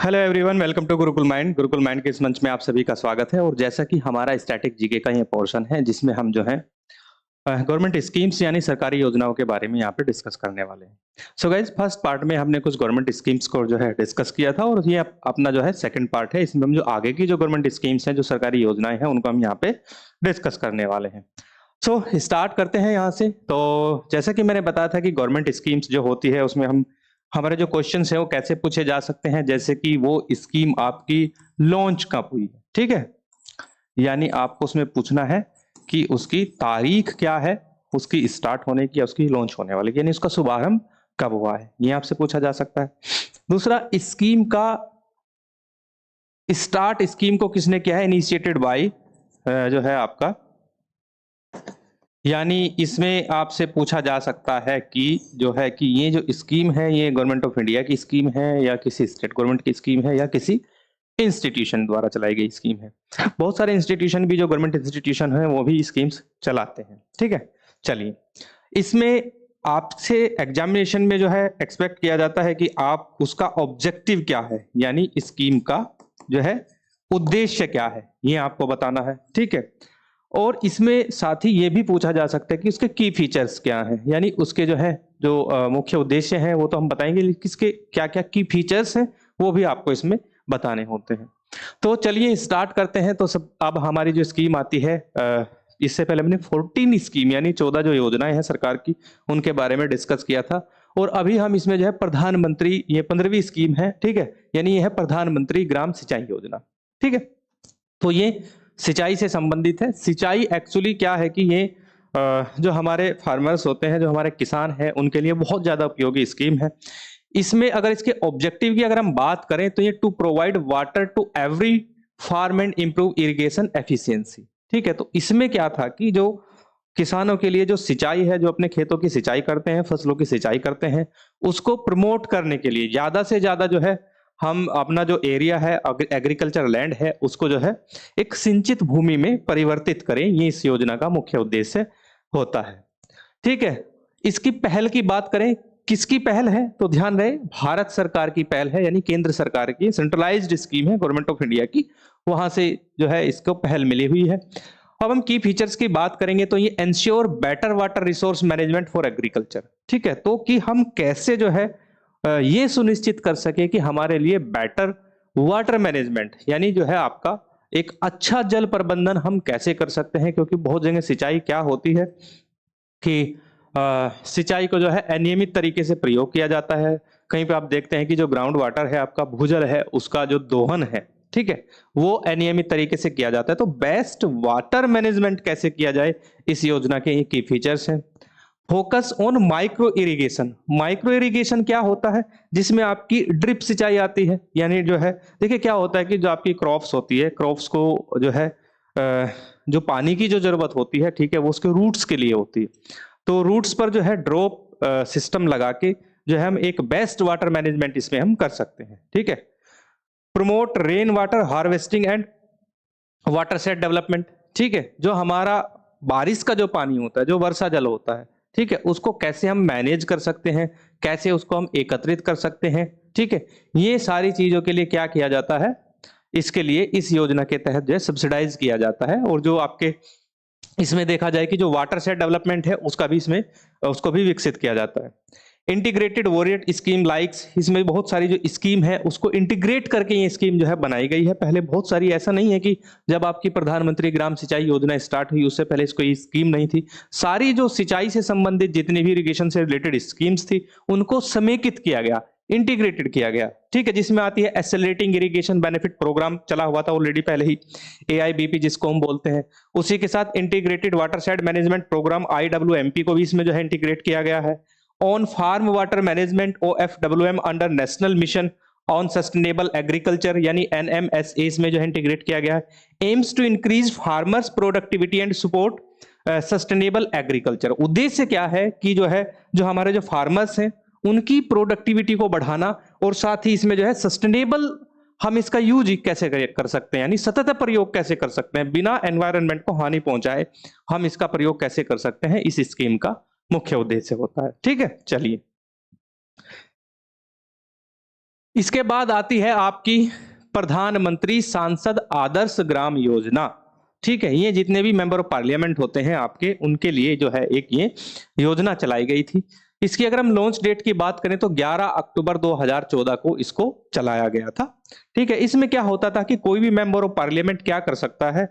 Hello everyone, welcome to Gurukul mind. Gurukul mind के इस मंच में आप सभी का स्वागत है। और जैसा कि हमारा स्टैटिक जीके का ये पोर्शन है जिसमें हम जो है गवर्नमेंट स्कीम्स यानी सरकारी योजनाओं के बारे में यहाँ पे डिस्कस करने वाले हैं। सो गाइज, फर्स्ट पार्ट में हमने कुछ गवर्नमेंट स्कीम्स को जो है डिस्कस किया था और ये अपना जो है सेकंड पार्ट है। इसमें हम जो आगे की जो गवर्नमेंट स्कीम्स हैं, जो सरकारी योजनाएं हैं, उनको हम यहाँ पे डिस्कस करने वाले हैं। सो स्टार्ट करते हैं यहाँ से। तो जैसा कि मैंने बताया था कि गवर्नमेंट स्कीम्स जो होती है उसमें हम हमारे जो क्वेश्चंस है वो कैसे पूछे जा सकते हैं, जैसे कि वो स्कीम आपकी लॉन्च कब हुई है। ठीक है, यानी आपको उसमें पूछना है कि उसकी तारीख क्या है, उसकी स्टार्ट होने की या उसकी लॉन्च होने वाली की, यानी उसका शुभारंभ कब हुआ है, ये आपसे पूछा जा सकता है। दूसरा, स्कीम का स्टार्ट स्कीम को किसने किया है, इनिशिएटेड बाय जो है आपका, यानी इसमें आपसे पूछा जा सकता है कि जो है कि ये जो स्कीम है ये गवर्नमेंट ऑफ इंडिया की स्कीम है या किसी स्टेट गवर्नमेंट की स्कीम है या किसी इंस्टीट्यूशन द्वारा चलाई गई स्कीम है। बहुत सारे इंस्टीट्यूशन भी जो गवर्नमेंट इंस्टीट्यूशन है वो भी स्कीम्स चलाते हैं। ठीक है, चलिए, इसमें आपसे एग्जामिनेशन में जो है एक्सपेक्ट किया जाता है कि आप उसका ऑब्जेक्टिव क्या है, यानी स्कीम का जो है उद्देश्य क्या है, ये आपको बताना है। ठीक है, और इसमें साथ ही ये भी पूछा जा सकता है कि उसके की फीचर्स क्या हैं, यानी उसके जो है जो मुख्य उद्देश्य हैं वो तो हम बताएंगे, लेकिन किसके क्या क्या की फीचर्स हैं वो भी आपको इसमें बताने होते हैं। तो चलिए स्टार्ट करते हैं। तो सब अब हमारी जो स्कीम आती है, इससे पहले हमने 14 स्कीम यानी 14 जो योजनाएं हैं सरकार की, उनके बारे में डिस्कस किया था। और अभी हम इसमें जो है प्रधानमंत्री, ये 15वीं स्कीम है। ठीक है, यानी ये है प्रधानमंत्री ग्राम सिंचाई योजना। ठीक है, तो ये सिंचाई से संबंधित है। सिंचाई एक्चुअली क्या है कि ये जो हमारे फार्मर्स होते हैं, जो हमारे किसान हैं, उनके लिए बहुत ज्यादा उपयोगी स्कीम है। इसमें अगर इसके ऑब्जेक्टिव की अगर हम बात करें तो ये to provide water to every farm and improve irrigation efficiency. ठीक है, तो इसमें क्या था कि जो किसानों के लिए जो सिंचाई है, जो अपने खेतों की सिंचाई करते हैं, फसलों की सिंचाई करते हैं, उसको प्रमोट करने के लिए ज्यादा से ज्यादा जो है हम अपना जो एरिया है, एग्रीकल्चर लैंड है, उसको जो है एक सिंचित भूमि में परिवर्तित करें। ये इस योजना का मुख्य उद्देश्य होता है। ठीक है, इसकी पहल की बात करें, किसकी पहल है, तो ध्यान रहे भारत सरकार की पहल है, यानी केंद्र सरकार की सेंट्रलाइज्ड स्कीम है गवर्नमेंट ऑफ इंडिया की, वहां से जो है इसको पहल मिली हुई है। अब हम की फीचर्स की बात करेंगे तो ये ensure better water resource management for agriculture. ठीक है, तो कि हम कैसे जो है ये सुनिश्चित कर सके कि हमारे लिए बेटर वाटर मैनेजमेंट, यानी जो है आपका एक अच्छा जल प्रबंधन हम कैसे कर सकते हैं। क्योंकि बहुत जगह सिंचाई क्या होती है कि सिंचाई को जो है अनियमित तरीके से प्रयोग किया जाता है। कहीं पे आप देखते हैं कि जो ग्राउंड वाटर है, आपका भूजल है, उसका जो दोहन है, ठीक है, वो अनियमित तरीके से किया जाता है। तो बेस्ट वाटर मैनेजमेंट कैसे किया जाए, इस योजना के ये की फीचर्स हैं। Focus on micro irrigation. Micro irrigation क्या होता है, जिसमें आपकी ड्रिप सिंचाई आती है। यानी जो है देखिए क्या होता है कि जो आपकी क्रॉप्स होती है, क्रॉप्स को जो है जो पानी की जो जरूरत होती है, ठीक है, वो उसके रूट्स के लिए होती है। तो रूट्स पर जो है ड्रॉप सिस्टम लगा के जो है हम एक बेस्ट वाटर मैनेजमेंट इसमें हम कर सकते हैं। ठीक है, promote rain water harvesting and water set development. ठीक है, जो हमारा बारिश का जो पानी होता है, जो वर्षा जल होता है, ठीक है, उसको कैसे हम मैनेज कर सकते हैं, कैसे उसको हम एकत्रित कर सकते हैं। ठीक है, ये सारी चीजों के लिए क्या किया जाता है, इसके लिए इस योजना के तहत जो है सब्सिडाइज किया जाता है। और जो आपके इसमें देखा जाए कि जो वाटर सेट डेवलपमेंट है उसका भी इसमें उसको भी विकसित किया जाता है। इंटीग्रेटेड वॉरिएट स्कीम लाइक्स, इसमें बहुत सारी जो स्कीम है उसको इंटीग्रेट करके ये स्कीम जो है बनाई गई है। पहले बहुत सारी, ऐसा नहीं है कि जब आपकी प्रधानमंत्री ग्राम सिंचाई योजना स्टार्ट हुई उससे पहले इसको ये स्कीम नहीं थी। सारी जो सिंचाई से संबंधित जितनी भी इरिगेशन से रिलेटेड स्कीम्स थी उनको समेकित किया गया, इंटीग्रेटेड किया गया। ठीक है, जिसमें आती है एक्सेलरेटिंग इरिगेशन बेनिफिट प्रोग्राम, चला हुआ था ऑलरेडी पहले ही, AIBP जिसको हम बोलते हैं। उसी के साथ integrated watershed management program IWMP को भी इसमें जो है इंटीग्रेट किया गया है। On farm water management OFWM under national mission on sustainable agriculture यानी NMSA इसमें जो है इंटीग्रेट किया गया है। Aims to increase farmers productivity and support sustainable agriculture. उद्देश्य क्या है कि जो है जो हमारे जो फार्मर्स हैं उनकी प्रोडक्टिविटी को बढ़ाना, और साथ ही इसमें जो है सस्टेनेबल हम इसका यूज कैसे कर सकते हैं, यानी सतत प्रयोग कैसे कर सकते हैं, बिना एनवायरनमेंट को हानि पहुंचाए हम इसका प्रयोग कैसे कर सकते हैं, इस स्कीम का मुख्य उद्देश्य होता है। ठीक है, चलिए इसके बाद आती है आपकी प्रधानमंत्री सांसद आदर्श ग्राम योजना। ठीक है, ये जितने भी मेंबर ऑफ पार्लियामेंट होते हैं आपके, उनके लिए जो है एक ये योजना चलाई गई थी। इसकी अगर हम लॉन्च डेट की बात करें तो 11 अक्टूबर 2014 को इसको चलाया गया था। ठीक है, इसमें क्या होता था कि कोई भी मेंबर ऑफ पार्लियामेंट क्या कर सकता है,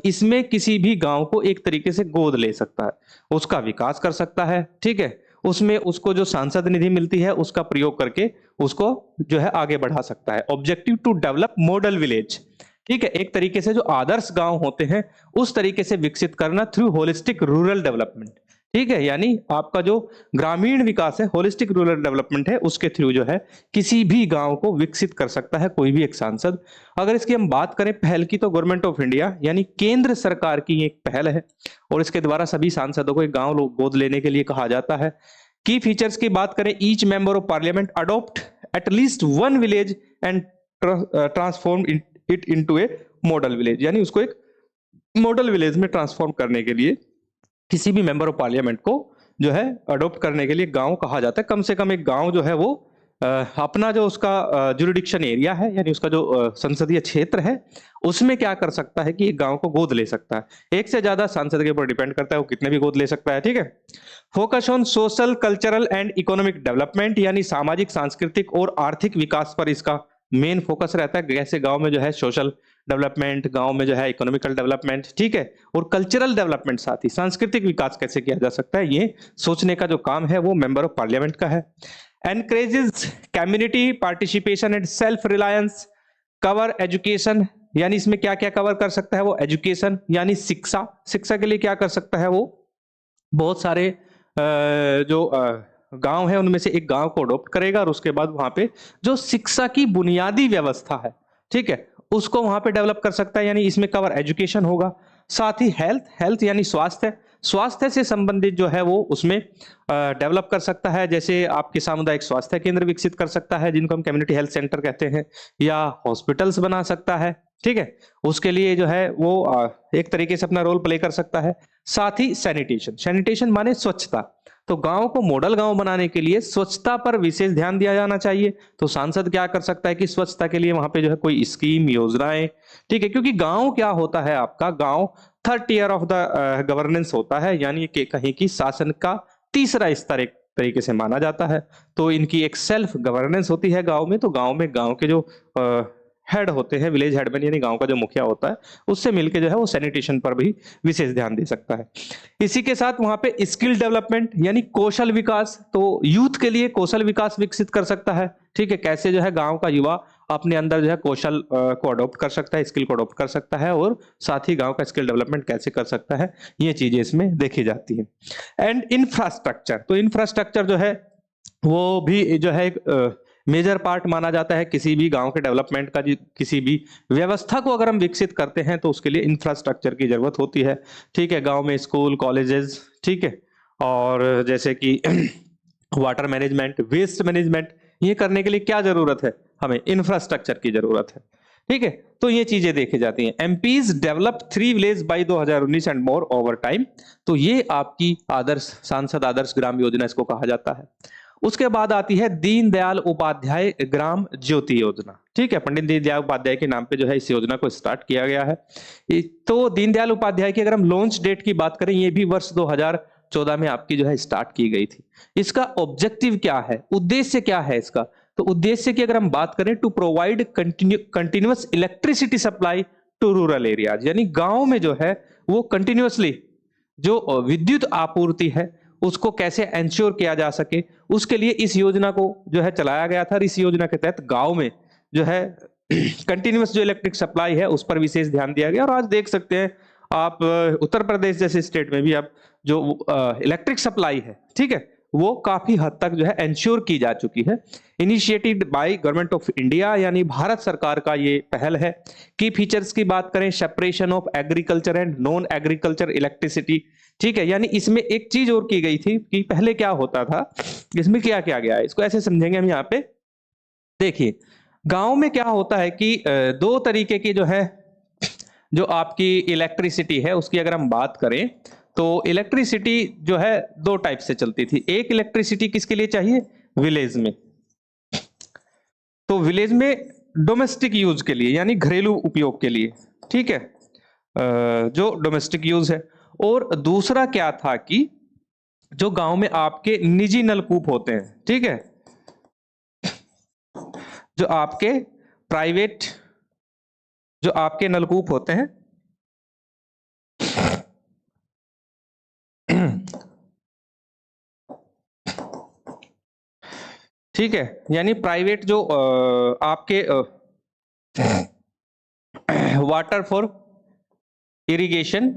इसमें किसी भी गांव को एक तरीके से गोद ले सकता है, उसका विकास कर सकता है। ठीक है, उसमें उसको जो सांसद निधि मिलती है उसका प्रयोग करके उसको जो है आगे बढ़ा सकता है। Objective to develop model village. ठीक है, एक तरीके से जो आदर्श गांव होते हैं उस तरीके से विकसित करना थ्रू होलिस्टिक रूरल डेवलपमेंट। ठीक है, यानी आपका जो ग्रामीण विकास है, होलिस्टिक रूरल डेवलपमेंट है, उसके थ्रू जो है किसी भी गांव को विकसित कर सकता है कोई भी एक सांसद। अगर इसकी हम बात करें पहल की, तो गवर्नमेंट ऑफ इंडिया यानी केंद्र सरकार की एक पहल है और इसके द्वारा सभी सांसदों को एक गांव गोद लेने के लिए कहा जाता है। की फीचर्स की बात करें, each member of parliament adopt at least one village and transform it into A model village, यानी उसको एक मॉडल विलेज में ट्रांसफॉर्म करने के लिए किसी भी मेंबर ऑफ पार्लियामेंट को जो है अडॉप्ट करने के लिए गांव कहा जाता है। कम से कम एक गांव जो है वो अपना जो उसका जुरिडिक्शन एरिया है, यानी उसका जो संसदीय क्षेत्र है, उसमें क्या कर सकता है कि एक गांव को गोद ले सकता है। एक से ज्यादा सांसद के ऊपर डिपेंड करता है वो कितने भी गोद ले सकता है। ठीक है, focus on social cultural and economic development, यानी सामाजिक सांस्कृतिक और आर्थिक विकास पर इसका मेन फोकस रहता है। कैसे गांव में जो है सोशल डेवलपमेंट, गांव में जो है इकोनॉमिकल डेवलपमेंट, ठीक है, और कल्चरल डेवलपमेंट, साथ ही सांस्कृतिक विकास कैसे किया जा सकता है, ये सोचने का जो काम है वो मेंबर ऑफ पार्लियामेंट का है। Encourages community participation and self reliance, cover education, यानी इसमें क्या क्या कवर कर सकता है वो, एजुकेशन यानी शिक्षा। शिक्षा के लिए क्या कर सकता है वो, बहुत सारे जो गांव है उनमें से एक गांव को अडॉप्ट करेगा और उसके बाद वहां पे जो शिक्षा की बुनियादी व्यवस्था है, ठीक है, उसको वहां पे डेवलप कर सकता है, यानी इसमें कवर एजुकेशन होगा। साथ ही हेल्थ, हेल्थ यानी स्वास्थ्य, स्वास्थ्य से संबंधित जो है वो उसमें डेवलप कर सकता है। जैसे आपके सामुदायिक स्वास्थ्य केंद्र विकसित कर सकता है जिनको हम कम्युनिटी हेल्थ सेंटर कहते हैं, या हॉस्पिटल्स बना सकता है। ठीक है, उसके लिए जो है वो एक तरीके से अपना रोल प्ले कर सकता है। साथ ही सैनिटेशन, सैनिटेशन माने स्वच्छता, तो गांव को मॉडल गांव बनाने के लिए स्वच्छता पर विशेष ध्यान दिया जाना चाहिए। तो सांसद क्या कर सकता है कि स्वच्छता के लिए वहां पे जो है कोई स्कीम, योजनाएं, ठीक है, क्योंकि गांव क्या होता है आपका, गांव third year of the governance होता है, यानी कि कहीं की शासन का तीसरा स्तर एक तरीके से माना जाता है। तो इनकी एक सेल्फ गवर्नेंस होती है गांव में। तो गांव में गांव के जो हेड होते हैं, विलेज हेडमैन यानी गांव का जो मुखिया होता है, उससे मिलकर जो है वो सैनिटेशन पर भी विशेष ध्यान दे सकता है। इसी के साथ वहां पे स्किल डेवलपमेंट यानी कौशल विकास, तो यूथ के लिए कौशल विकास विकसित कर सकता है। ठीक है, कैसे जो है गांव का युवा अपने अंदर जो है कौशल को अडॉप्ट कर सकता है, स्किल को अडॉप्ट कर सकता है, और साथ ही गांव का स्किल डेवलपमेंट कैसे कर सकता है, ये चीजें इसमें देखी जाती है। एंड इंफ्रास्ट्रक्चर, तो इंफ्रास्ट्रक्चर जो है वो भी जो है एक मेजर पार्ट माना जाता है किसी भी गांव के डेवलपमेंट का। किसी भी व्यवस्था को अगर हम विकसित करते हैं तो उसके लिए इंफ्रास्ट्रक्चर की जरूरत होती है। ठीक है, गांव में स्कूल, कॉलेजेस, ठीक है, और जैसे कि वाटर मैनेजमेंट, वेस्ट मैनेजमेंट, ये करने के लिए क्या जरूरत है, हमें इंफ्रास्ट्रक्चर की जरूरत है। ठीक है, तो ये चीजें देखी जाती हैं। MPs develop 3 village bye 2019 and more over time, तो ये आपकी आदर्श सांसद आदर्श ग्राम योजना इसको कहा जाता है। उसके बाद आती है दीनदयाल उपाध्याय ग्राम ज्योति योजना। ठीक है, पंडित दीनदयाल उपाध्याय के नाम पे जो है इस योजना को स्टार्ट किया गया है। तो दीनदयाल उपाध्याय की अगर हम लॉन्च डेट की बात करें, ये भी वर्ष 2014 में आपकी जो है स्टार्ट की गई थी। इसका ऑब्जेक्टिव क्या है, उद्देश्य क्या है इसका, तो उद्देश्य की अगर हम बात करें, to provide continuous electricity supply to rural areas, यानी गांव में जो है वो कंटिन्यूअसली जो विद्युत आपूर्ति है उसको कैसे एंश्योर किया जा सके, उसके लिए इस योजना को जो है चलाया गया था। और इस योजना के तहत गांव में जो है कंटिन्यूअस जो इलेक्ट्रिक सप्लाई है उस पर विशेष ध्यान दिया गया। और आज देख सकते हैं आप उत्तर प्रदेश जैसे स्टेट में भी अब जो इलेक्ट्रिक सप्लाई है, ठीक है, वो काफी हद तक जो है एंश्योर की जा चुकी है। Initiated by government of India, यानी भारत सरकार का ये पहल है। की फीचर्स की बात करें, separation of agriculture and non agriculture electricity. ठीक है, यानी इसमें एक चीज और की गई थी कि पहले क्या होता था, इसमें क्या किया गया है, इसको ऐसे समझेंगे हम यहाँ पे। देखिए, गांव में क्या होता है कि दो तरीके की जो है जो आपकी इलेक्ट्रिसिटी है उसकी अगर हम बात करें, तो इलेक्ट्रिसिटी जो है दो टाइप से चलती थी। एक इलेक्ट्रिसिटी किसके लिए चाहिए, विलेज में, तो विलेज में डोमेस्टिक यूज के लिए यानी घरेलू उपयोग के लिए, ठीक है, जो डोमेस्टिक यूज है। और दूसरा क्या था कि जो गांव में आपके निजी नलकूप होते हैं, ठीक है, जो आपके प्राइवेट जो आपके नलकूप होते हैं, ठीक है, यानी प्राइवेट जो आपके वाटर फॉर इरिगेशन,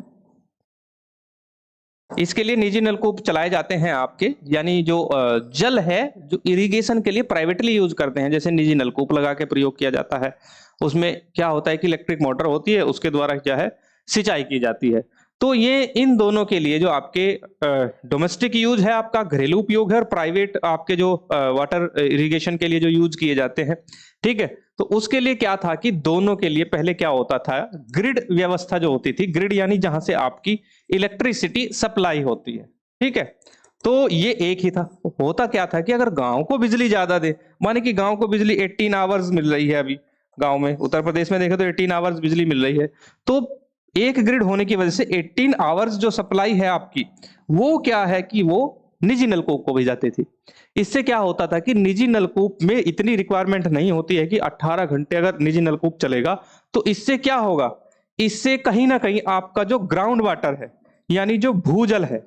इसके लिए निजी नलकूप चलाए जाते हैं आपके, यानी जो जल है जो इरिगेशन के लिए प्राइवेटली यूज करते हैं, जैसे निजी नलकूप लगा के प्रयोग किया जाता है। उसमें क्या होता है कि इलेक्ट्रिक मोटर होती है, उसके द्वारा क्या है सिंचाई की जाती है। तो ये इन दोनों के लिए जो आपके डोमेस्टिक यूज है, आपका घरेलू उपयोग है, और प्राइवेट आपके जो वाटर इरिगेशन के लिए जो यूज किए जाते हैं, ठीक है। तो उसके लिए क्या था कि दोनों के लिए पहले क्या होता था, ग्रिड व्यवस्था जो होती थी, ग्रिड यानी जहां से आपकी इलेक्ट्रिसिटी सप्लाई होती है, ठीक है। तो ये एक ही था। होता क्या था कि अगर गांव को बिजली ज्यादा दे, माने कि गांव को बिजली 18 आवर्स मिल रही है, अभी गांव में उत्तर प्रदेश में देखें तो 18 आवर्स बिजली मिल रही है, तो एक ग्रिड होने की वजह से 18 आवर्स जो सप्लाई है आपकी, वो क्या है कि वो निजी नलकूप को भेजाती थी। इससे क्या होता था कि निजी नलकूप में इतनी रिक्वायरमेंट नहीं होती है कि 18 घंटे अगर निजी नलकूप चलेगा, तो इससे क्या होगा, इससे कहीं ना कहीं आपका जो ग्राउंड वाटर है यानी जो भूजल है,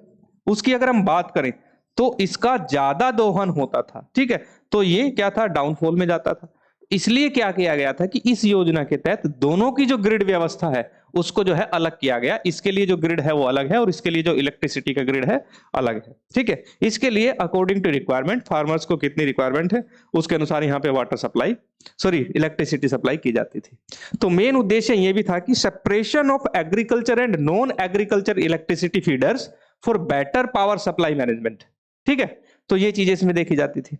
उसकी अगर हम बात करें तो इसका ज्यादा दोहन होता था, ठीक है। तो ये क्या था, डाउनफॉल में जाता था। इसलिए क्या किया गया था कि इस योजना के तहत दोनों की जो ग्रिड व्यवस्था है उसको जो है अलग किया गया। इसके लिए जो ग्रिड है वो अलग है, और इसके लिए जो इलेक्ट्रिसिटी का ग्रिड है अलग है, ठीक है। इसके लिए अकॉर्डिंग टू रिक्वायरमेंट, फार्मर्स को कितनी रिक्वायरमेंट है उसके अनुसार यहाँ पे water supply, sorry electricity supply की जाती थी। तो मेन उद्देश्य ये भी था कि separation of agriculture and non agriculture electricity feeders for better power supply management, ठीक है। तो ये चीजें इसमें देखी जाती थी।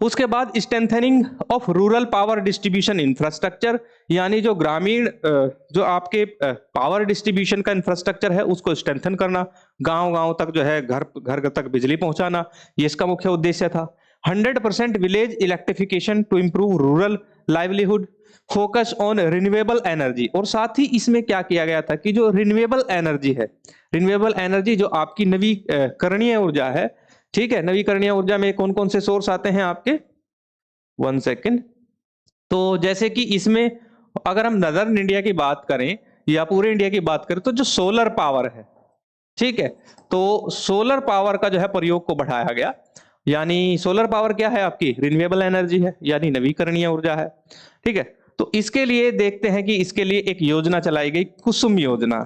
उसके बाद strengthening of rural power distribution infrastructure, यानी जो ग्रामीण जो आपके पावर डिस्ट्रीब्यूशन का इंफ्रास्ट्रक्चर है उसको स्ट्रेंथन करना, गांव-गांव तक जो है घर घर तक बिजली पहुंचाना, ये इसका मुख्य उद्देश्य था। 100% village electrification to improve rural livelihood, focus on renewable energy. और साथ ही इसमें क्या किया गया था कि जो रिन्यूएबल एनर्जी है, रिन्यूएबल एनर्जी जो आपकी नवीकरणीय ऊर्जा है, ठीक है, नवीकरणीय ऊर्जा में कौन कौन से सोर्स आते हैं आपके, 1 सेकेंड। तो जैसे कि इसमें अगर हम नदर्न इंडिया की बात करें या पूरे इंडिया की बात करें तो जो सोलर पावर है, ठीक है, तो सोलर पावर का जो है प्रयोग को बढ़ाया गया। यानी सोलर पावर क्या है, आपकी रिन्यूएबल एनर्जी है, यानी नवीकरणीय ऊर्जा है, ठीक है। तो इसके लिए देखते हैं कि इसके लिए एक योजना चलाई गई, कुसुम योजना,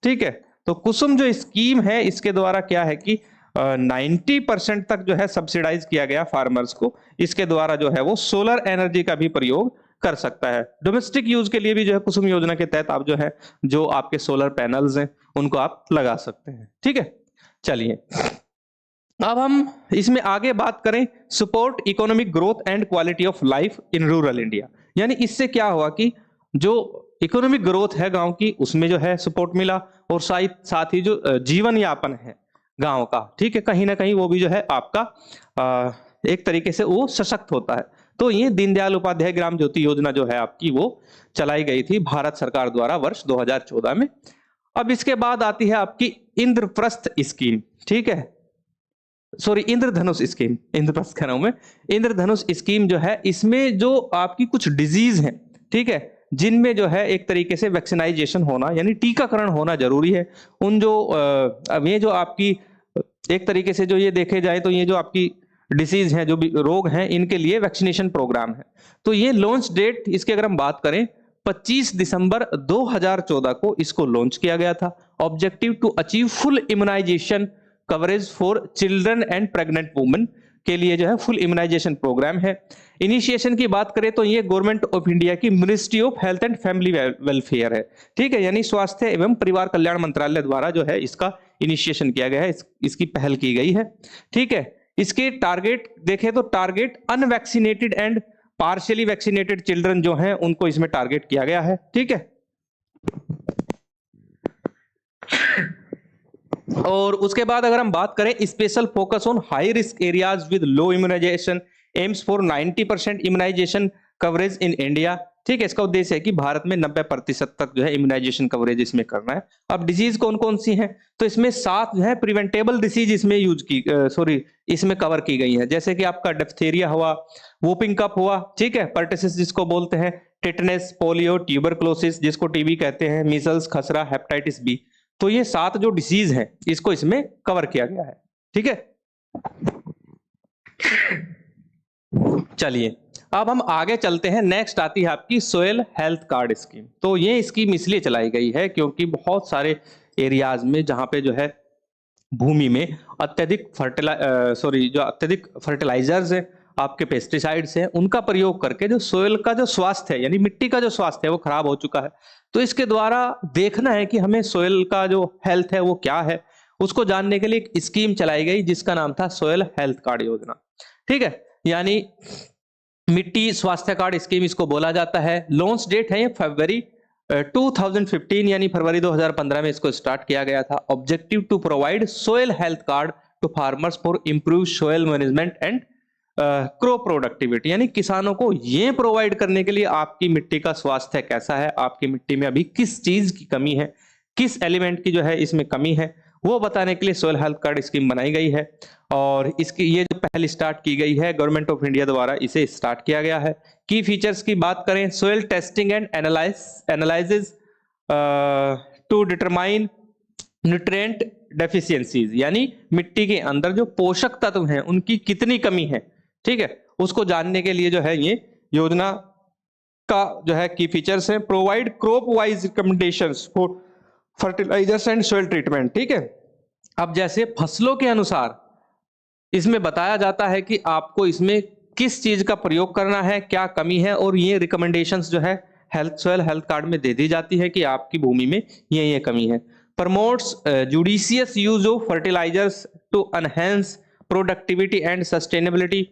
ठीक है। तो कुसुम जो स्कीम है इसके द्वारा क्या है कि 90% तक जो है सब्सिडाइज किया गया फार्मर्स को। इसके द्वारा जो है वो सोलर एनर्जी का भी प्रयोग कर सकता है। डोमेस्टिक यूज के लिए भी जो है कुसुम योजना के तहत आप जो है जो आपके सोलर पैनल्स हैं उनको आप लगा सकते हैं, ठीक है। चलिए अब हम इसमें आगे बात करें, support economic growth and quality of life in rural India. यानी इससे क्या हुआ कि जो इकोनॉमिक ग्रोथ है गांव की उसमें जो है सपोर्ट मिला, और साथ ही जो जीवन यापन है गांव का, ठीक है, कहीं ना कहीं वो भी जो है आपका एक तरीके से वो सशक्त होता है। तो ये दीनदयाल उपाध्याय ग्राम ज्योति योजना जो है आपकी वो चलाई गई थी भारत सरकार द्वारा वर्ष 2014 में। अब इसके बाद आती है आपकी इंद्रप्रस्थ स्कीम, ठीक है, सॉरी इंद्रधनुष स्कीम, इंद्रप्रस्थ कह रहा हूं मैं। इंद्रधनुष स्कीम जो है इसमें जो आपकी कुछ डिजीज है, ठीक है, जिनमें जो है एक तरीके से वैक्सीनाइजेशन होना यानी टीकाकरण होना जरूरी है। उन जो ये जो आपकी एक तरीके से जो ये देखे जाए तो ये जो आपकी डिसीज हैं, जो भी रोग हैं, इनके लिए वैक्सीनेशन प्रोग्राम है। तो ये लॉन्च डेट इसके अगर हम बात करें 25 दिसंबर 2014 को इसको लॉन्च किया गया था। Objective to achieve full immunization coverage for children and pregnant women के लिए जो है फुल इम्यूनाइजेशन प्रोग्राम है। इनिशिएशन की बात करें तो ये गवर्नमेंट ऑफ इंडिया की ministry of health and family welfare है, ठीक है, यानी स्वास्थ्य एवं परिवार कल्याण मंत्रालय द्वारा जो है इसका इनिशिएशन किया गया है, इसकी पहल की गई है, ठीक है। इसके टारगेट देखें तो target unvaccinated and partially vaccinated children जो हैं उनको इसमें टारगेट किया गया है, ठीक है। और उसके बाद अगर हम बात करें special focus on high risk areas with low immunization aims for 90% immunization coverage in India. ठीक है, इसका उद्देश्य है कि भारत में 90% तक जो है इम्यूनाइजेशन कवरेज इसमें करना है। अब डिजीज कौन कौन सी हैं, तो इसमें 7 जो है प्रिवेंटेबल डिसीज इसमें इसमें कवर की गई है, जैसे कि आपका डिप्थीरिया हुआ, वूपिंग कफ हुआ, ठीक है, पर्टिसिस जिसको बोलते हैं, टिटनेस, पोलियो, ट्यूबरक्लोसिस जिसको टीबी कहते हैं, मीजल्स, खसरा, हेपेटाइटिस बी। तो ये 7 जो डिसीज हैं इसको इसमें कवर किया गया है। ठीक है, चलिए अब हम आगे चलते हैं। नेक्स्ट आती है आपकी सोयल हेल्थ कार्ड स्कीम। तो ये स्कीम इसलिए चलाई गई है क्योंकि बहुत सारे एरियाज में जहां पे जो है भूमि में अत्यधिक फर्टिलाइजर्स है, आपके पेस्टिसाइड्स हैं, उनका प्रयोग करके जो सोयल का जो स्वास्थ्य है यानी मिट्टी का जो स्वास्थ्य है वो खराब हो चुका है। तो इसके द्वारा देखना है कि हमें सोयल का जो हेल्थ है वो क्या है, उसको जानने के लिए एक स्कीम चलाई गई जिसका नाम था सोयल हेल्थ कार्ड योजना। ठीक है, यानी मिट्टी स्वास्थ्य कार्ड स्कीम इसको बोला जाता है। लॉन्च डेट है ये फरवरी 2015 यानी फरवरी 2015 में इसको स्टार्ट किया गया था। Objective to provide soil health card to farmers for improve soil management and crop productivity, यानी किसानों को ये प्रोवाइड करने के लिए आपकी मिट्टी का स्वास्थ्य कैसा है, आपकी मिट्टी में अभी किस चीज की कमी है, किस एलिमेंट की जो है इसमें कमी है, वो बताने के लिए सोयल हेल्थ कार्ड स्कीम बनाई गई है। और इसकी ये जो पहले स्टार्ट की गई है गवर्नमेंट ऑफ इंडिया द्वारा इसे स्टार्ट किया गया है। की फीचर्स की बात करें, soil testing and analysis to determine nutrient deficiencies, यानी मिट्टी के अंदर जो पोषक तत्व हैं उनकी कितनी कमी है, ठीक है, उसको जानने के लिए जो है ये योजना का जो है की फीचर्स है। Provide crop wise recommendations for fertilizers and soil treatment. ठीक है, अब जैसे फसलों के अनुसार इसमें बताया जाता है कि आपको इसमें किस चीज का प्रयोग करना है, क्या कमी है, और ये रिकमेंडेशंस जो है सोयल हेल्थ कार्ड में दे दी जाती है कि आपकी भूमि में ये कमी है। Promotes judicious use of fertilisers to enhance productivity and sustainability,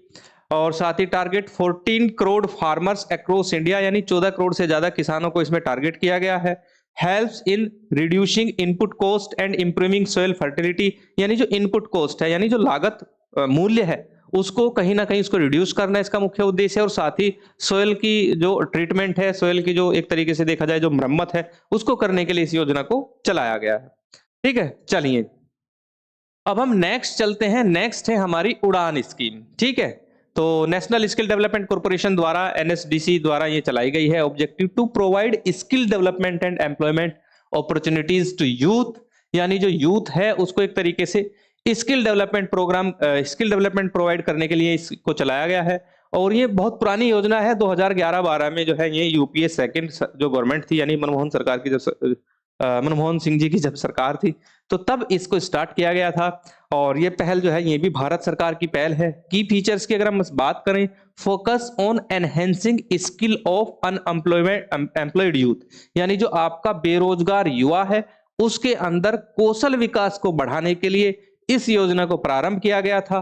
और साथ ही target 14 crore farmers across India, यानी 14 करोड़ से ज्यादा किसानों को इसमें टारगेट किया गया है। Helps in reducing input cost and improving soil fertility, यानी जो इनपुट कॉस्ट है यानी जो लागत मूल्य है उसको कहीं ना कहीं उसको रिड्यूस करना इसका मुख्य उद्देश्य है, और साथ ही सोइल की जो ट्रीटमेंट है, सोइल की जो एक तरीके से देखा जाए जो मरम्मत है उसको करने के लिए इस योजना को चलाया गया है। ठीक है, चलिए अब हम नेक्स्ट चलते हैं। नेक्स्ट है हमारी उड़ान स्कीम। ठीक है, तो नेशनल स्किल डेवलपमेंट कॉर्पोरेशन द्वारा एनएसडीसी द्वारा ये चलाई गई है। Objective to provide skill development and employment opportunities to youth, यानी जो यूथ है उसको एक तरीके से स्किल डेवलपमेंट प्रोवाइड करने के लिए इसको चलाया गया है। और ये बहुत पुरानी योजना है, 2011-12 में जो है ये यूपीए सेकंड जो गवर्नमेंट थी यानी मनमोहन सरकार की मनमोहन सिंह जी की जब सरकार थी तो तब इसको स्टार्ट किया गया था। और ये पहल जो है ये भी भारत सरकार की पहल है। की फीचर्स की अगर हम बात करें, focus on enhancing skill of unemployed youth, यानी जो आपका बेरोजगार युवा है उसके अंदर कौशल विकास को बढ़ाने के लिए इस योजना को प्रारंभ किया गया था।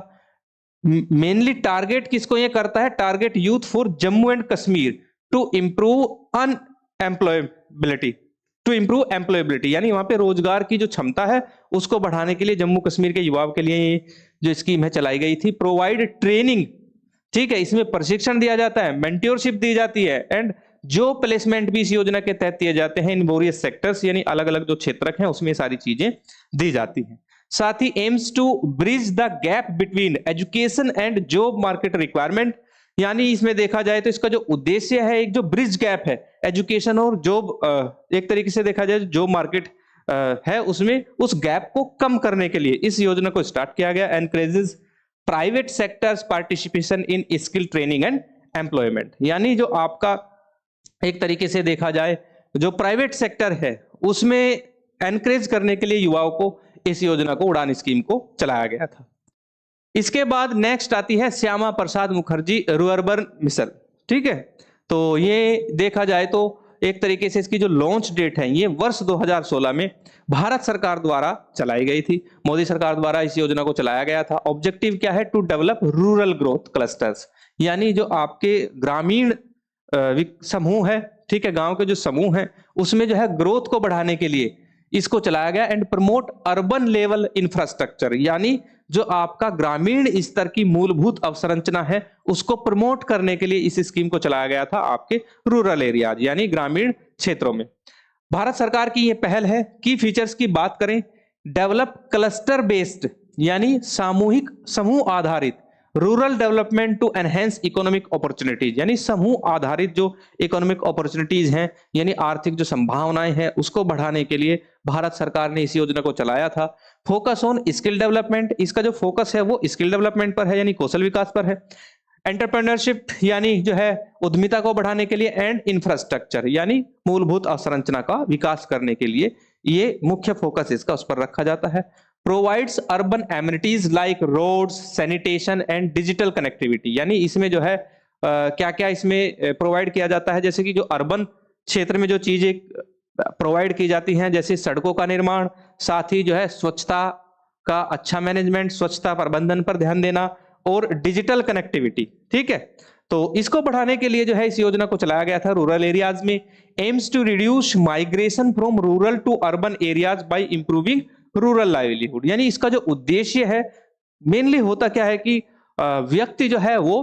मेनली टारगेट किसको ये करता है, target youth for Jammu and Kashmir to improve employability, यानी वहां पे रोजगार की जो क्षमता है उसको बढ़ाने के लिए जम्मू कश्मीर के युवाओं के लिए ये जो स्कीम है चलाई गई थी। प्रोवाइड ट्रेनिंग, ठीक है, इसमें प्रशिक्षण दिया जाता है, मेंटरशिप दी जाती है, एंड जो प्लेसमेंट भी इस योजना के तहत दिए जाते हैं इन वेरियस सेक्टर्स, यानी अलग अलग जो क्षेत्रक हैं उसमें सारी चीजें दी जाती हैं। साथ ही aims to bridge the gap between education and job market requirement, यानी इसमें देखा जाए तो इसका जो उद्देश्य है एक जो ब्रिज गैप है एजुकेशन और जॉब, एक तरीके से देखा जाए जॉब मार्केट है उसमें उस गैप को कम करने के लिए इस योजना को स्टार्ट किया गया। Encourages private sectors participation in skill training and employment, यानी जो आपका एक तरीके से देखा जाए जो प्राइवेट सेक्टर है उसमें एनकरेज करने के लिए युवाओं को इस योजना को उड़ान स्कीम को चलाया गया था। इसके बाद नेक्स्ट आती है श्यामा प्रसाद मुखर्जी रूअर्बन मिशन। ठीक है, तो ये देखा जाए तो एक तरीके से इसकी जो लॉन्च डेट है ये वर्ष 2016 में भारत सरकार द्वारा चलाई गई थी, मोदी सरकार द्वारा इस योजना को चलाया गया था। ऑब्जेक्टिव क्या है, to develop rural growth clusters, यानी जो आपके ग्रामीण समूह है, ठीक है, गांव के जो समूह है उसमें जो है ग्रोथ को बढ़ाने के लिए इसको चलाया गया। And promote urban level infrastructure, यानी जो आपका ग्रामीण स्तर की मूलभूत अवसंरचना है उसको प्रमोट करने के लिए इस स्कीम को चलाया गया था आपके रूरल एरियाज यानी ग्रामीण क्षेत्रों में। भारत सरकार की ये पहल है। की फीचर्स की बात करें, डेवलप क्लस्टर बेस्ड यानी सामूहिक समूह आधारित rural development to enhance economic opportunities, यानी समूह आधारित जो इकोनॉमिक अपॉर्चुनिटीज हैं यानी आर्थिक जो संभावनाएं हैं उसको बढ़ाने के लिए भारत सरकार ने इस योजना को चलाया था। फोकस ऑन स्किल डेवलपमेंट, इसका जो फोकस है वो स्किल डेवलपमेंट पर है यानी कौशल विकास पर है। एंटरप्रेन्योरशिप यानी जो है उद्यमिता को बढ़ाने के लिए, एंड इंफ्रास्ट्रक्चर यानी मूलभूत अवसंरचना का विकास करने के लिए ये मुख्य फोकस इसका उस पर रखा जाता है। Provides urban amenities like roads, sanitation and digital connectivity, यानी इसमें जो है क्या क्या इसमें प्रोवाइड किया जाता है, जैसे कि जो अर्बन क्षेत्र में जो चीजें प्रोवाइड की जाती हैं जैसे सड़कों का निर्माण, साथ ही जो है स्वच्छता का अच्छा मैनेजमेंट, स्वच्छता प्रबंधन पर ध्यान देना और डिजिटल कनेक्टिविटी। ठीक है, तो इसको बढ़ाने के लिए जो है इस योजना को चलाया गया था रूरल एरियाज में। Aims to reduce migration from rural to urban areas by improving rural livelihood, यानी इसका जो उद्देश्य है मेनली होता क्या है कि व्यक्ति जो है वो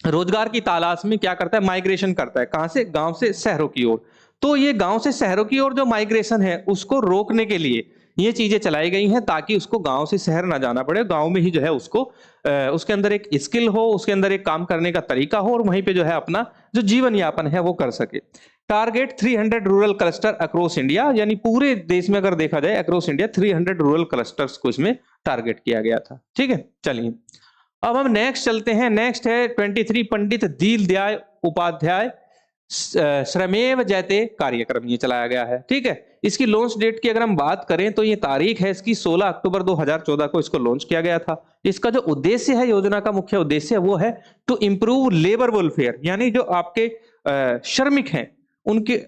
रोजगार की तलाश में क्या करता है, माइग्रेशन करता है। कहां से? गांव से शहरों की ओर। तो ये गांव से शहरों की ओर जो माइग्रेशन है उसको रोकने के लिए ये चीजें चलाई गई हैं ताकि उसको गांव से शहर ना जाना पड़े, गांव में ही जो है उसको उसके अंदर एक स्किल हो, उसके अंदर एक काम करने का तरीका हो और वहीं पे जो है अपना जो जीवन यापन है वो कर सके। Target 300 rural cluster across India, यानी पूरे देश में अगर देखा जाए अक्रॉस इंडिया 300 रूरल क्लस्टर्स को इसमें टारगेट किया गया था। ठीक है, चलिए अब हम नेक्स्ट चलते हैं। नेक्स्ट है 23 पंडित दीनदयाल उपाध्याय श्रमेव जयते कार्यक्रम, ये चलाया गया है। ठीक है, इसकी लॉन्च डेट की अगर हम बात करें तो ये तारीख है इसकी 16 अक्टूबर 2014 को इसको लॉन्च किया गया था। इसका जो उद्देश्य है, योजना का मुख्य उद्देश्य वो है टू इंप्रूव लेबर वेलफेयर, यानी जो आपके श्रमिक हैं उनके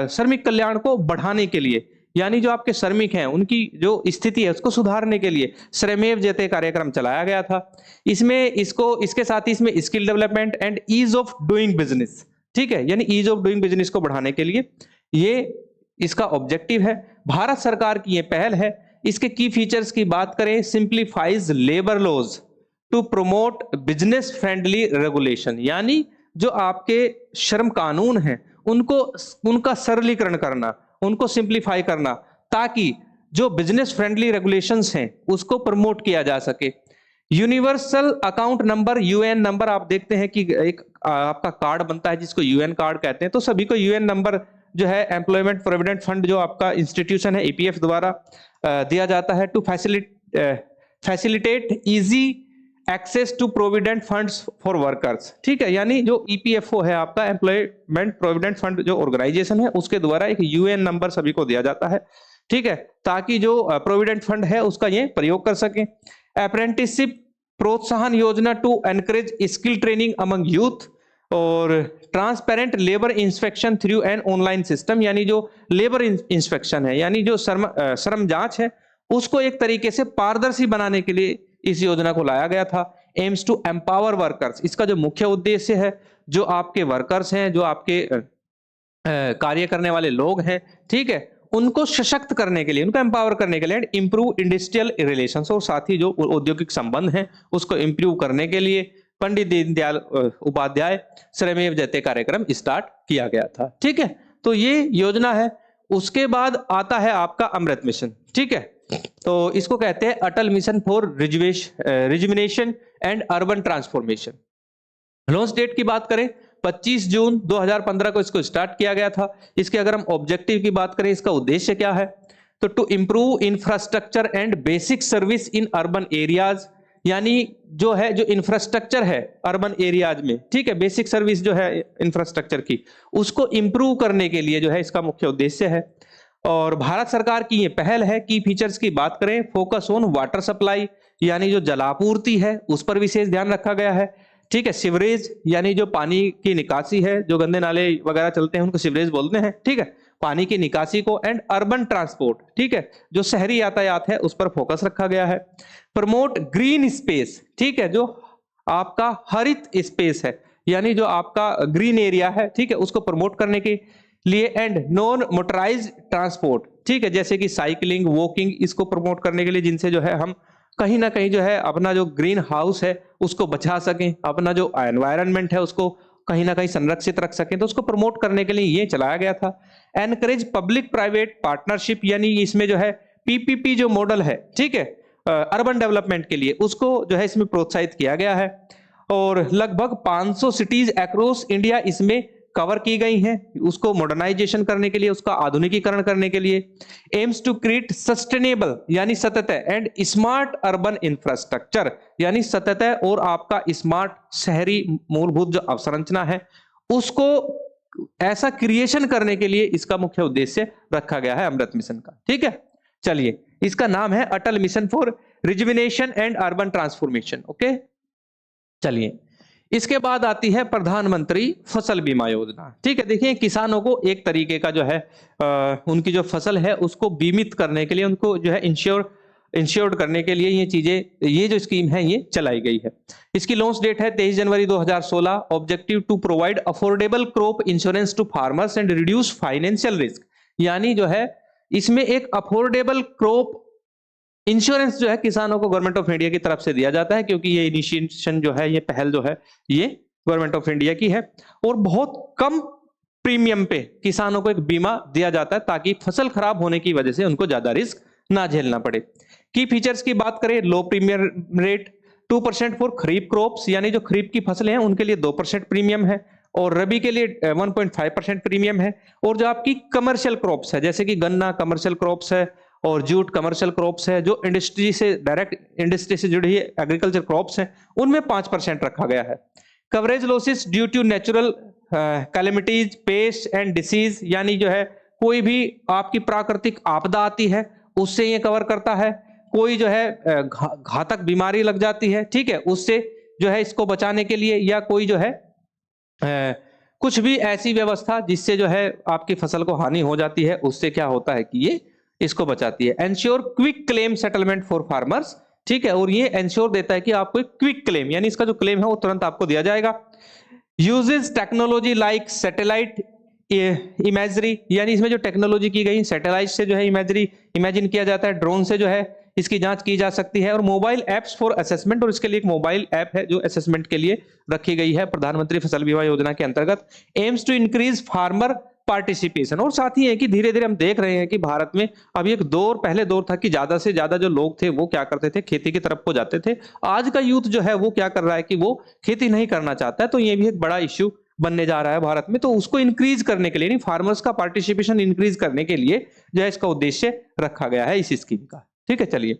श्रमिक कल्याण को बढ़ाने के लिए, यानी जो आपके श्रमिक हैं उनकी जो स्थिति है उसको सुधारने के लिए श्रमेव जयते कार्यक्रम चलाया गया था। इसमें इसके साथ ही इसमें skill development and ease of doing business, ठीक है, यानी ईज ऑफ डूइंग बिजनेस को बढ़ाने के लिए ये इसका ऑब्जेक्टिव है। भारत सरकार की ये पहल है। इसके की फीचर्स की बात करें, simplifies labour laws to promote business friendly regulation, यानी जो आपके श्रम कानून हैं उनका सरलीकरण करना, उनको सिंप्लीफाई करना ताकि जो बिजनेस फ्रेंडली रेगुलेशंस हैं उसको प्रमोट किया जा सके। Universal account number, UN number, आप देखते हैं कि एक आपका कार्ड बनता है जिसको यूएन कार्ड कहते हैं, तो सभी को यूएन नंबर जो है एम्प्लॉयमेंट प्रोविडेंट फंड जो आपका इंस्टीट्यूशन है ईपीएफ द्वारा दिया जाता है to facilitate easy access to provident funds for workers. ठीक है, यानी जो ईपीएफओ है आपका एम्प्लॉयमेंट प्रोविडेंट फंड जो ऑर्गेनाइजेशन है उसके द्वारा एक यूएन नंबर सभी को दिया जाता है। ठीक है, ताकि जो प्रोविडेंट फंड है उसका ये प्रयोग कर सके। अप्रेंटिसशिप प्रोत्साहन योजना to encourage skill training among youth, और transparent labour inspection through an online system, यानी जो लेबर इंस्पेक्शन है यानी जो श्रम जांच है उसको एक तरीके से पारदर्शी बनाने के लिए इस योजना को लाया गया था। एम्स टू एम्पावर वर्कर्स, इसका जो मुख्य उद्देश्य है जो आपके वर्कर्स हैं, जो आपके कार्य करने वाले लोग हैं, ठीक है, उनको सशक्त करने के लिए, उनको एम्पावर करने के लिए इंप्रूव इंडस्ट्रियल रिलेशंस, और साथ ही जो औद्योगिक संबंध हैं उसको इंप्रूव करने के लिए पंडित दीनदयाल उपाध्याय श्रमेव जयते कार्यक्रम स्टार्ट किया गया था। ठीक है, तो ये योजना है। उसके बाद आता है आपका अमृत मिशन। ठीक है, तो इसको कहते हैं Atal mission for rejuvenation and urban transformation. Launch date की बात करें 25 जून 2015 को इसको स्टार्ट किया गया था। इसके अगर हम ऑब्जेक्टिव की बात करें, इसका उद्देश्य क्या है, तो to improve infrastructure and basic service in urban areas, यानी जो है जो इंफ्रास्ट्रक्चर है अर्बन एरियाज में, ठीक है, बेसिक सर्विस जो है इंफ्रास्ट्रक्चर की उसको इंप्रूव करने के लिए जो है इसका मुख्य उद्देश्य है। और भारत सरकार की ये पहल है। की फीचर्स की बात करें, फोकस ऑन वाटर सप्लाई, यानी जो जलापूर्ति है उस पर विशेष ध्यान रखा गया है। ठीक है, सिवरेज यानी जो पानी की निकासी है, जो गंदे नाले वगैरह चलते हैं उनको सिवरेज बोलते हैं। ठीक है, पानी की निकासी को, एंड अर्बन ट्रांसपोर्ट, ठीक है, जो शहरी यातायात है उस पर फोकस रखा गया है। प्रमोट ग्रीन स्पेस, ठीक है, जो आपका हरित स्पेस है यानी जो आपका ग्रीन एरिया है, ठीक है, उसको प्रमोट करने के लिए। एंड नॉन मोटराइज्ड ट्रांसपोर्ट, ठीक है, जैसे कि साइकिलिंग, वॉकिंग, इसको प्रमोट करने के लिए, जिनसे जो है हम कहीं ना कहीं जो है अपना जो ग्रीन हाउस है उसको बचा सकें, अपना जो एनवायरनमेंट है उसको कहीं ना कहीं संरक्षित रख सकें, तो उसको प्रमोट करने के लिए ये चलाया गया था। एनकरेज पब्लिक प्राइवेट पार्टनरशिप, यानी इसमें जो है पीपीपी जो मॉडल है, ठीक है, अर्बन डेवलपमेंट के लिए, उसको जो है इसमें प्रोत्साहित किया गया है। और लगभग 500 सिटीज अक्रॉस इंडिया इसमें कवर की गई हैं, उसको मॉडर्नाइजेशन करने के लिए, उसका आधुनिकीकरण करने के लिए। एम्स टू क्रिएट सस्टेनेबल यानी सतत एंड स्मार्ट अर्बन इंफ्रास्ट्रक्चर, यानी सतत और आपका स्मार्ट शहरी मूलभूत जो अवसंरचना है उसको ऐसा क्रिएशन करने के लिए इसका मुख्य उद्देश्य रखा गया है अमृत मिशन का। ठीक है, चलिए, इसका नाम है Atal mission for rejuvenation and urban transformation. Okay, चलिए, इसके बाद आती है प्रधानमंत्री फसल बीमा योजना। ठीक है, देखिए किसानों को एक तरीके का जो है उनकी जो फसल है उसको बीमित करने के लिए, उनको जो है इंश्योर्ड करने के लिए ये चीजें, ये जो स्कीम है ये चलाई गई है। इसकी लॉन्च डेट है 23 जनवरी 2016। Objective to provide affordable crop insurance to farmers and reduce financial risk, यानी जो है इसमें एक अफोर्डेबल क्रॉप इंश्योरेंस जो है किसानों को गवर्नमेंट ऑफ इंडिया की तरफ से दिया जाता है, क्योंकि ये इनिशिएशन जो है, ये पहल जो है ये गवर्नमेंट ऑफ इंडिया की है। और बहुत कम प्रीमियम पे किसानों को एक बीमा दिया जाता है ताकि फसल खराब होने की वजह से उनको ज्यादा रिस्क ना झेलना पड़े। की फीचर्स की बात करें, low premium rate, 2% for kharif crops, यानी जो खरीफ की फसलें हैं उनके लिए 2% प्रीमियम है, और रबी के लिए 1.5% प्रीमियम है। और जो आपकी कमर्शियल क्रॉप्स है, जैसे कि गन्ना कमर्शियल क्रॉप्स है और जूट कमर्शियल क्रॉप्स है, जो इंडस्ट्री से डायरेक्ट इंडस्ट्री से जुड़ी एग्रीकल्चर क्रॉप्स हैं, उनमें 5% रखा गया है। Coverage losses due to natural calamities, pest and disease, यानी जो है कोई भी आपकी प्राकृतिक आपदा आती है उससे ये कवर करता है। कोई जो है घातक बीमारी लग जाती है, ठीक है, उससे जो है इसको बचाने के लिए, या कोई जो है कुछ भी ऐसी व्यवस्था जिससे जो है आपकी फसल को हानि हो जाती है, उससे क्या होता है कि ये इसको बचाती है। Ensure quick claim settlement for farmers, ठीक है, और ये एंश्योर देता है कि आपको एक क्विक क्लेम, यानी इसका जो क्लेम है वो तुरंत आपको दिया जाएगा। Uses technology like satellite imagery, यानी इसमें जो टेक्नोलॉजी की गई, सैटेलाइट से जो है इमेजरी इमेजिन किया जाता है, ड्रोन से जो है इसकी जांच की जा सकती है। और मोबाइल एप्स फॉर असेसमेंट, और इसके लिए एक मोबाइल ऐप है जो असेसमेंट के लिए रखी गई है प्रधानमंत्री फसल बीमा योजना के अंतर्गत। Aims to increase farmer participation, और साथ ही है कि धीरे धीरे हम देख रहे हैं कि भारत में अभी एक दौर, पहले दौर था कि ज्यादा से ज्यादा जो लोग थे वो क्या करते थे, खेती की तरफ को जाते थे। आज का यूथ जो है वो क्या कर रहा है कि वो खेती नहीं करना चाहता है, तो ये भी एक बड़ा इश्यू बनने जा रहा है भारत में। तो उसको इंक्रीज करने के लिए, यानी फार्मर्स का पार्टिसिपेशन इंक्रीज करने के लिए जो है इसका उद्देश्य रखा गया है इस स्कीम का। ठीक है, चलिए,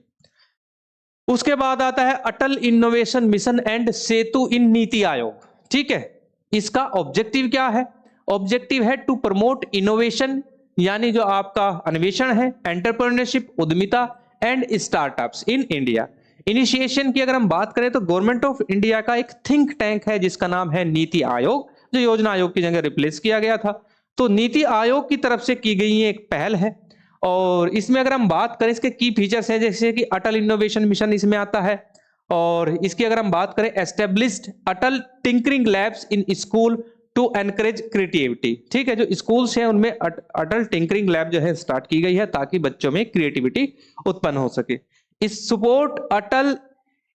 उसके बाद आता है अटल इनोवेशन मिशन एंड सेतु इन नीति आयोग। ठीक है, इसका ऑब्जेक्टिव क्या है? ऑब्जेक्टिव है टू प्रमोट इनोवेशन, यानी जो आपका अन्वेषण है, एंटरप्रेन्योरशिप उद्यमिता and startups in India. Initiation की अगर हम बात करें तो गवर्नमेंट ऑफ इंडिया का एक थिंक टैंक है जिसका नाम है नीति आयोग, जो योजना आयोग की जगह रिप्लेस किया गया था। तो नीति आयोग की तरफ से की गई ये एक पहल है, और इसमें अगर हम बात करें इसके की फीचर्स हैं, जैसे कि अटल इनोवेशन मिशन इसमें आता है। और इसकी अगर हम बात करें, established Atal tinkering labs in school to encourage creativity. ठीक है, जो स्कूल्स हैं उनमें अटल टिंकरिंग लैब जो है स्टार्ट की गई है ताकि बच्चों में क्रिएटिविटी उत्पन्न हो सके। इस सपोर्ट अटल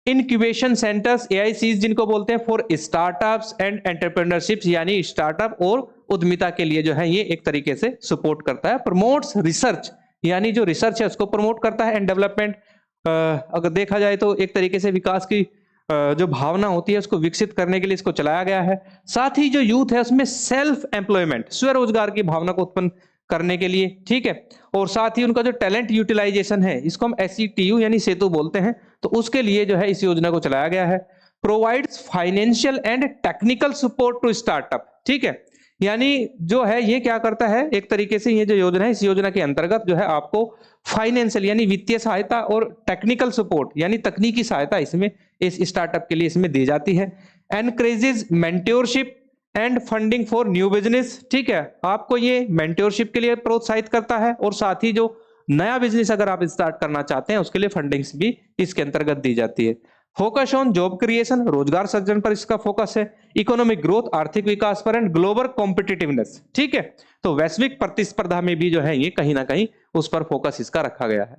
इनक्यूबेशन सेंटर्स, AICs जिनको बोलते हैं, फॉर स्टार्टअप्स एंड एंटरप्रेन्योरशिप्स, यानी स्टार्टअप और उद्यमिता के लिए जो है ये एक तरीके से सपोर्ट करता है। प्रमोट्स रिसर्च, यानी जो रिसर्च है उसको प्रमोट करता है, एंड डेवलपमेंट, अगर देखा जाए तो एक तरीके से विकास की जो भावना होती है उसको विकसित करने के लिए इसको चलाया गया है। साथ ही जो यूथ है उसमें सेल्फ एम्प्लॉयमेंट, स्वरोजगार की भावना को उत्पन्न करने के लिए, ठीक है, और साथ ही उनका जो टैलेंट यूटिलाइजेशन है, इसको हम SETU यानी सेतु बोलते हैं, तो उसके लिए जो है इस योजना को चलाया गया है। Provides financial and technical support to startup. ठीक है, यानी जो है ये क्या करता है, एक तरीके से ये जो योजना है, इस योजना के अंतर्गत जो है आपको फाइनेंशियल यानी वित्तीय सहायता और टेक्निकल सपोर्ट यानी तकनीकी सहायता इसमें इस स्टार्टअप के लिए इसमें दी जाती है। Encourages mentorship and funding for new business. ठीक है, आपको ये मेंटोरशिप के लिए प्रोत्साहित करता है, और साथ ही जो नया बिजनेस अगर आप स्टार्ट करना चाहते हैं उसके लिए फंडिंग्स भी इसके अंतर्गत दी जाती है। फोकस ऑन जॉब क्रिएशन, रोजगार सृजन पर इसका फोकस है। इकोनॉमिक ग्रोथ, आर्थिक विकास पर, एंड ग्लोबल कॉम्पिटिटिवनेस। ठीक है, तो वैश्विक प्रतिस्पर्धा में भी जो है ये कहीं ना कहीं उस पर फोकस इसका रखा गया है।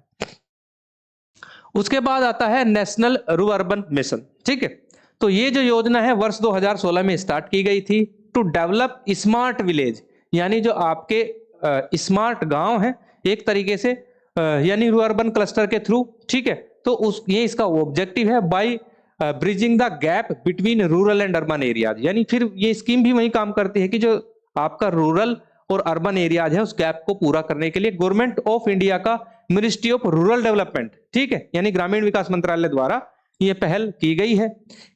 उसके बाद आता है नेशनल रूअर्बन मिशन, ठीक है। तो ये जो योजना है वर्ष 2016 में स्टार्ट की गई थी टू डेवलप स्मार्ट विलेज, यानी जो आपके स्मार्ट गांव है एक तरीके से, यानी रूअर्बन क्लस्टर के थ्रू, ठीक है। तो उस ये इसका ऑब्जेक्टिव है by bridging the gap between rural and urban areas, यानी फिर ये स्कीम भी वही काम करती है कि जो आपका रूरल और अर्बन एरियाज है उस गैप को पूरा करने के लिए गवर्नमेंट ऑफ इंडिया का मिनिस्ट्री ऑफ रूरल डेवलपमेंट, ठीक है, यानी ग्रामीण विकास मंत्रालय द्वारा ये पहल की गई है।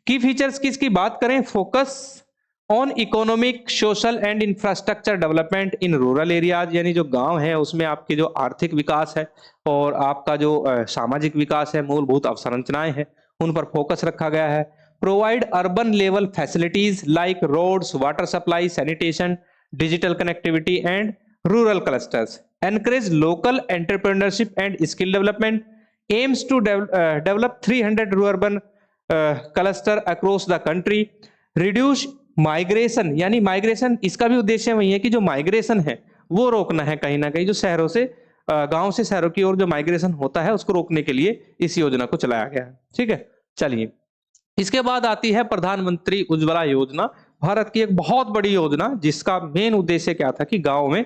की फीचर्स की इसकी बात करें, focus on economic social and infrastructure development in rural areas, यानी जो गांव है उसमें आपके जो आर्थिक विकास है और आपका जो सामाजिक विकास है, मूलभूत अवसंरचनाएं हैं, उन पर फोकस रखा गया है। Provide urban level facilities like roads, water supply, sanitation, digital connectivity and rural clusters, encourage local entrepreneurship and skill development, aims to develop 300 rurban cluster across the country, reduce migration, यानी migration इसका भी उद्देश्य वही है कि जो migration है वो रोकना है, कहीं ना कहीं जो शहरों से गांव से शहरों की ओर जो माइग्रेशन होता है उसको रोकने के लिए इस योजना को चलाया गया है, ठीक है। चलिए, इसके बाद आती है प्रधानमंत्री उज्ज्वला योजना, भारत की एक बहुत बड़ी योजना जिसका मेन उद्देश्य क्या था कि गांव में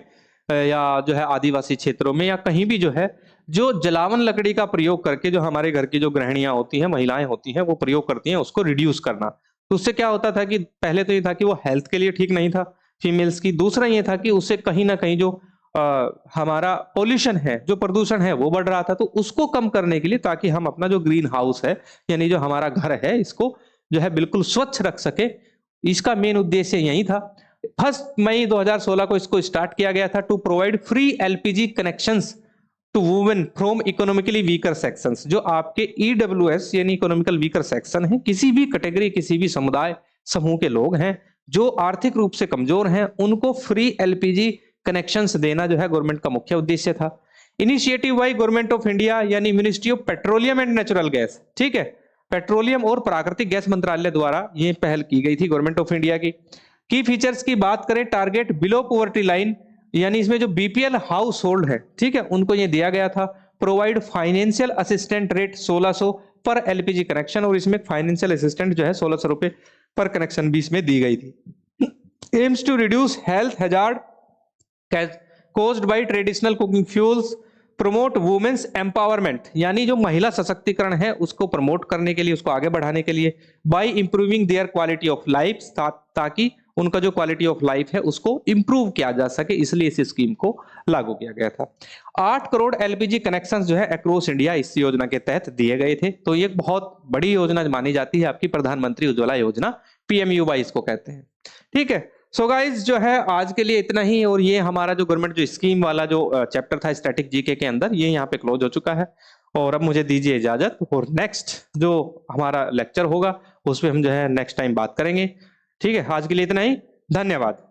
या जो है आदिवासी क्षेत्रों में या कहीं भी जो है जो जलावन लकड़ी का प्रयोग करके जो हमारे घर की जो गृहिणियां होती हैं, महिलाएं होती हैं, वो प्रयोग करती हैं, उसको रिड्यूस करना। तो उससे क्या होता था कि पहले तो ये था कि वो हेल्थ के लिए ठीक नहीं था फीमेल्स की, दूसरा ये था कि उससे कहीं ना कहीं जो हमारा पोल्यूशन है, जो प्रदूषण है वो बढ़ रहा था। तो उसको कम करने के लिए, ताकि हम अपना जो ग्रीन हाउस है यानी जो हमारा घर है इसको जो है बिल्कुल स्वच्छ रख सके, इसका मेन उद्देश्य यही था। 1 मई 2016 को इसको स्टार्ट किया गया था to provide free LPG connections to women from economically weaker sections, जो आपके ईडब्ल्यूएस यानी इकोनॉमिकल वीकर सेक्शन है, किसी भी कैटेगरी, किसी भी समुदाय समूह के लोग हैं जो आर्थिक रूप से कमजोर हैं, उनको फ्री एलपीजी कनेक्शंस देना जो है गवर्नमेंट का मुख्य उद्देश्य था। Initiative by government of India यानी ministry of petroleum and natural gas, ठीक है, पेट्रोलियम और प्राकृतिक गैस मंत्रालय द्वारा ये पहल की गई थी गवर्नमेंट ऑफ इंडिया की फीचर्स की बात करें, टारगेट बिलो पॉवर्टी लाइन, यानी इसमें जो बीपीएल हाउस होल्ड है, ठीक है, उनको ये दिया गया था। प्रोवाइड फाइनेंशियल असिस्टेंट रेट 1600 पर एलपीजी कनेक्शन, और इसमें फाइनेंशियल असिस्टेंट जो है 1600 रुपए पर कनेक्शन भी इसमें दी गई थी। Aims to reduce health hazard caused by traditional cooking fuels, promote women's empowerment, यानी जो महिला सशक्तिकरण है उसको प्रमोट करने के लिए, उसको आगे बढ़ाने के लिए, by improving their quality of life, ताकि उनका जो क्वालिटी ऑफ लाइफ है उसको इंप्रूव किया जा सके, इसलिए इस स्कीम को लागू किया गया था। 8 करोड़ एलपीजी कनेक्शंस जो है अक्रॉस इंडिया इस योजना के तहत दिए गए थे। तो ये बहुत बड़ी योजना मानी जाती है आपकी प्रधानमंत्री उज्ज्वला योजना, पीएमयूवाई इसको कहते हैं, ठीक है। सो गाइज जो है आज के लिए इतना ही, और ये हमारा जो गवर्नमेंट जो स्कीम वाला जो चैप्टर था स्टैटिक जीके के अंदर, ये यहाँ पे क्लोज हो चुका है। और अब मुझे दीजिए इजाजत, और नेक्स्ट जो हमारा लेक्चर होगा उस पर हम जो है नेक्स्ट टाइम बात करेंगे, ठीक है। आज के लिए इतना ही, धन्यवाद।